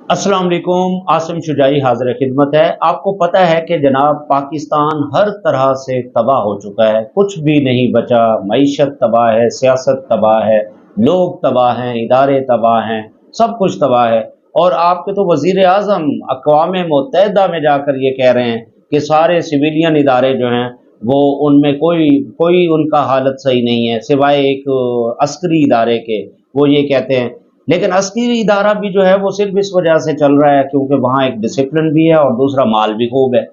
अस्सलाम वालेकुम। आसिम शुजाई हाजिर खिदमत है। आपको पता है कि जनाब पाकिस्तान हर तरह से तबाह हो चुका है, कुछ भी नहीं बचा। मईशत तबाह है, सियासत तबाह है, लोग तबाह हैं, इदारे तबाह हैं, सब कुछ तबाह है। और आपके तो वज़ीर आज़म अक़वाम मुत्तहिदा में जाकर ये कह रहे हैं कि सारे सिविलियन इदारे जो हैं वो उनमें कोई कोई उनका हालत सही नहीं है सिवाय एक अस्करी इदारे के। वो ये कहते हैं, लेकिन अस्करी इदारा भी जो है वो सिर्फ इस वजह से चल रहा है क्योंकि वहाँ एक डिसिप्लिन भी है और दूसरा माल भी खूब है।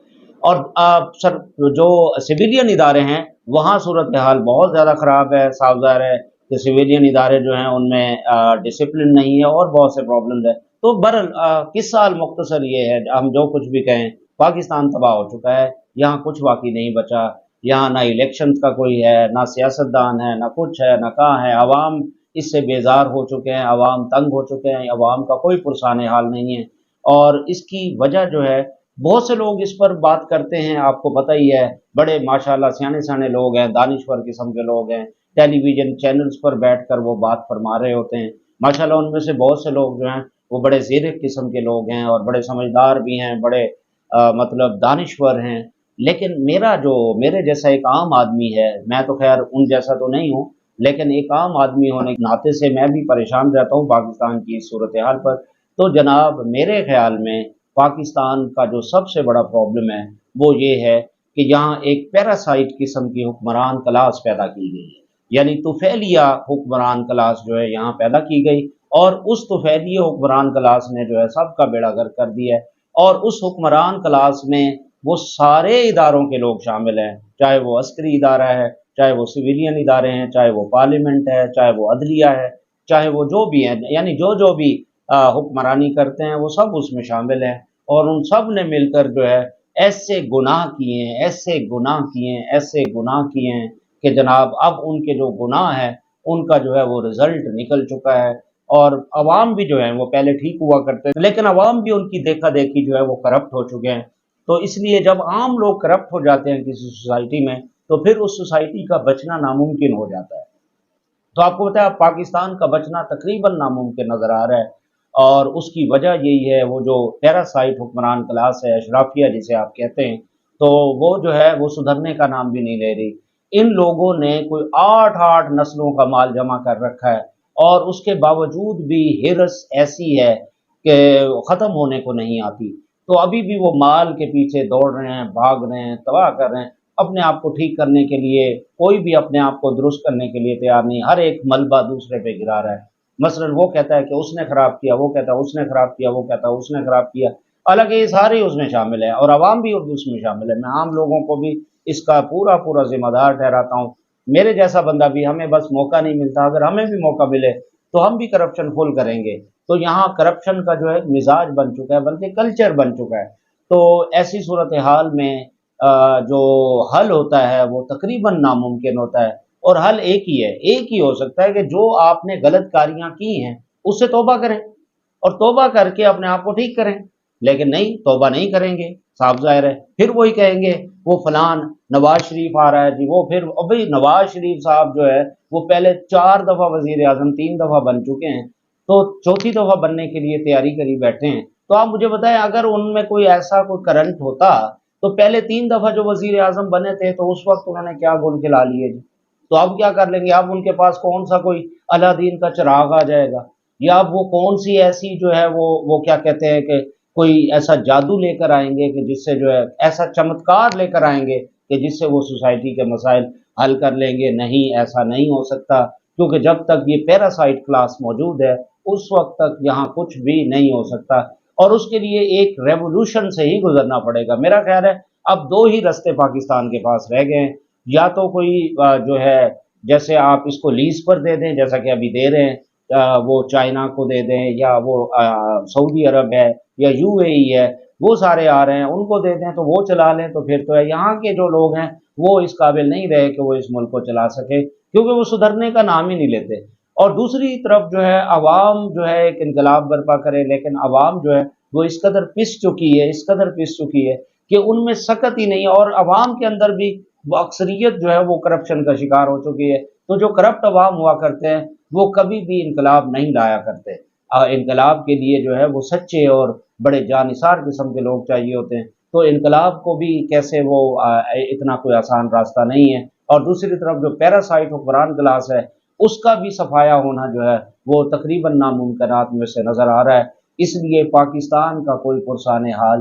और सर, जो सिविलियन इदारे हैं वहाँ सूरत हाल बहुत ज़्यादा ख़राब है। साफ ज़ाहिर है कि सिविलियन इदारे जो हैं उनमें डिसिप्लिन नहीं है और बहुत से प्रॉब्लम है। तो बहरहाल किस्सा अल मुख्तसर ये है, हम जो कुछ भी कहें, पाकिस्तान तबाह हो चुका है। यहाँ कुछ बाकी नहीं बचा। यहाँ ना इलेक्शन का कोई है, ना सियासतदान है, ना कुछ है, ना कहाँ है। आवाम इससे बेजार हो चुके हैं, अवाम तंग हो चुके हैं, अवाम का कोई पुरसाने हाल नहीं है। और इसकी वजह जो है, बहुत से लोग इस पर बात करते हैं, आपको पता ही है। बड़े माशाल्लाह सियाने सियाने लोग हैं, दानिश्वर किस्म के लोग हैं, टेलीविजन चैनल्स पर बैठकर वो बात फरमा रहे होते हैं। माशाल्लाह उनमें से बहुत से लोग जो हैं वो बड़े ज़ीरक किस्म के लोग हैं और बड़े समझदार भी हैं, बड़े मतलब दानिश्वर हैं। लेकिन मेरे जैसा एक आम आदमी है, मैं तो खैर उन जैसा तो नहीं हूँ, लेकिन एक आम आदमी होने के नाते से मैं भी परेशान रहता हूँ पाकिस्तान की इस सूरत हाल पर। तो जनाब मेरे ख्याल में पाकिस्तान का जो सबसे बड़ा प्रॉब्लम है वो ये है कि यहाँ एक पैरासाइट किस्म की हुक्मरान क्लास पैदा की गई है। यानी तुफैलिया हुक्मरान क्लास जो है यहाँ पैदा की गई, और उस तुफैलिया हुक्मरान क्लास ने जो है सबका बेड़ा गर्क कर दिया है। और उस हुक्मरान क्लास में वो सारे इदारों के लोग शामिल हैं, चाहे वो अस्करी इदारा है, चाहे वो सिविलियन इदारे हैं, चाहे वो पार्लियामेंट है, चाहे वो अदलिया है, चाहे वो जो भी हैं, यानी जो जो भी हुक्मरानी करते हैं वो सब उसमें शामिल हैं। और उन सब ने मिलकर जो है ऐसे गुनाह किए हैं, ऐसे गुनाह किए हैं, ऐसे गुनाह किए हैं कि जनाब अब उनके जो गुनाह है उनका जो है वो रिजल्ट निकल चुका है। और अवाम भी जो है वो पहले ठीक हुआ करते थे, लेकिन अवाम भी उनकी देखा देखी जो है वो करप्ट हो चुके हैं। तो इसलिए जब आम लोग करप्ट हो जाते हैं किसी सोसाइटी में, तो फिर उस सोसाइटी का बचना नामुमकिन हो जाता है। तो आपको पता है पाकिस्तान का बचना तकरीबन नामुमकिन नज़र आ रहा है। और उसकी वजह यही है, वो जो पैरासाइट हुक्मरान क्लास है, अशराफिया जिसे आप कहते हैं, तो वो जो है वो सुधरने का नाम भी नहीं ले रही। इन लोगों ने कोई 8-8 नस्लों का माल जमा कर रखा है, और उसके बावजूद भी हिरस ऐसी है कि ख़त्म होने को नहीं आती। तो अभी भी वो माल के पीछे दौड़ रहे हैं, भाग रहे हैं, तबाह कर रहे हैं। अपने आप को ठीक करने के लिए कोई भी अपने आप को दुरुस्त करने के लिए तैयार नहीं। हर एक मलबा दूसरे पे गिरा रहा है। मसलन वो कहता है कि उसने खराब किया, वो कहता है उसने खराब किया, वो कहता है उसने खराब किया। हालांकि ये सारे उसमें शामिल है और आवाम भी उसमें शामिल है। मैं आम लोगों को भी इसका पूरा पूरा जिम्मेदार ठहराता हूँ। मेरे जैसा बंदा भी, हमें बस मौका नहीं मिलता, अगर हमें भी मौका मिले तो हम भी करप्शन फुल करेंगे। तो यहाँ करप्शन का जो है मिजाज बन चुका है, बल्कि कल्चर बन चुका है। तो ऐसी सूरत हाल में जो हल होता है वो तकरीबन नामुमकिन होता है। और हल एक ही है, एक ही हो सकता है कि जो आपने गलत कारियां की हैं उससे तौबा करें, और तौबा करके अपने आप को ठीक करें। लेकिन नहीं, तौबा नहीं करेंगे, साफ जाहिर है फिर वही कहेंगे वो फलान नवाज शरीफ आ रहा है जी, वो फिर अभी नवाज शरीफ साहब जो है वो पहले 4 दफा वजीर आजम, 3 दफा बन चुके हैं, तो चौथी दफा बनने के लिए तैयारी करी बैठे हैं। तो आप मुझे बताएं, अगर उनमें कोई ऐसा कोई करंट होता तो पहले 3 दफा जो वजीर आजम बने थे तो उस वक्त उन्होंने क्या गुल खिला लिए जी। तो अब क्या कर लेंगे? अब उनके पास कौन सा कोई अलादीन का चिराग आ जाएगा, या अब वो कौन सी ऐसी जो है वो क्या कहते हैं कि कोई ऐसा जादू लेकर आएंगे कि जिससे जो है ऐसा चमत्कार लेकर आएंगे कि जिससे वो सोसाइटी के मसाइल हल कर लेंगे? नहीं, ऐसा नहीं हो सकता, क्योंकि जब तक ये पैरासाइट क्लास मौजूद है उस वक्त तक यहाँ कुछ भी नहीं हो सकता। और उसके लिए एक रेवोल्यूशन से ही गुजरना पड़ेगा। मेरा ख्याल है अब दो ही रास्ते पाकिस्तान के पास रह गए हैं। या तो कोई जो है, जैसे आप इसको लीज पर दे दें जैसा कि अभी दे रहे हैं, वो चाइना को दे दें, या वो सऊदी अरब है या यूएई है, वो सारे आ रहे हैं, उनको दे दें तो वो चला लें। तो फिर तो है, यहाँ के जो लोग हैं वो इस काबिल नहीं रहे कि वो इस मुल्क को चला सके, क्योंकि वो सुधरने का नाम ही नहीं लेते। और दूसरी तरफ जो है अवाम जो है एक इनकलाब बर्पा करे, लेकिन अवाम जो है वो इस कदर पिस चुकी है, इस कदर पिस चुकी है कि उनमें सकत ही नहीं है। और अवाम के अंदर भी वो अक्सरियत जो है वो करप्शन का शिकार हो चुकी है। तो जो करप्ट अवाम हुआ करते हैं वो कभी भी इनकलाब नहीं लाया करते। انقلاب کے لیے جو ہے وہ سچے اور بڑے جانثار قسم کے لوگ چاہیے ہوتے ہیں، تو انقلاب کو بھی کیسے وہ اتنا کوئی آسان راستہ نہیں ہے۔ اور دوسری طرف جو پیراسائٹ حکمران کلاس ہے اس کا بھی صفایا ہونا جو ہے وہ تقریباً ناممکنات میں سے نظر آ رہا ہے۔ اس لیے پاکستان کا کوئی پرسان حال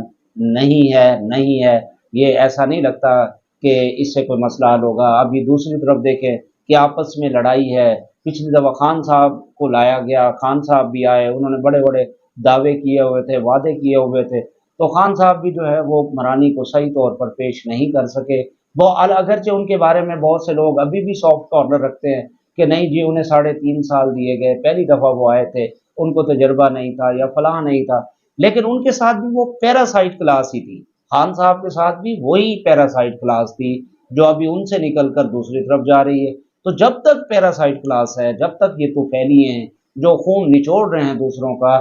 نہیں ہے یہ ایسا نہیں لگتا کہ اس سے کوئی مسئلہ حل ہوگا۔ ابھی دوسری طرف دیکھیں کہ آپس میں لڑائی ہے، پچھلی دفعہ خان صاحب کو لایا گیا، خان صاحب بھی آئے، انہوں نے بڑے بڑے دعوے کیے ہوئے تھے، وعدے کیے ہوئے تھے، تو خان صاحب بھی جو ہے وہ حکمرانی کو صحیح طور پر پیش نہیں کر سکے۔ وہ اگرچہ ان کے بارے میں بہت سے لوگ ابھی بھی سافٹ کارنر رکھتے ہیں کہ نہیں جی انہیں 3.5 سال دیے گئے، پہلی دفعہ وہ آئے تھے، ان کو تجربہ نہیں تھا یا فلاں نہیں تھا، لیکن ان کے ساتھ بھی وہ پیراسائٹ کلاس ہی تھی۔ خان صاحب کے ساتھ بھی وہی پیراسائٹ کلاس تھی جو ابھی ان سے نکل کر دوسری طرف جا رہی ہے۔ تو جب تک پیراسائٹ کلاس ہے، جب تک یہ تو پھیلی ہیں جو خون نچوڑ رہے ہیں دوسروں کا،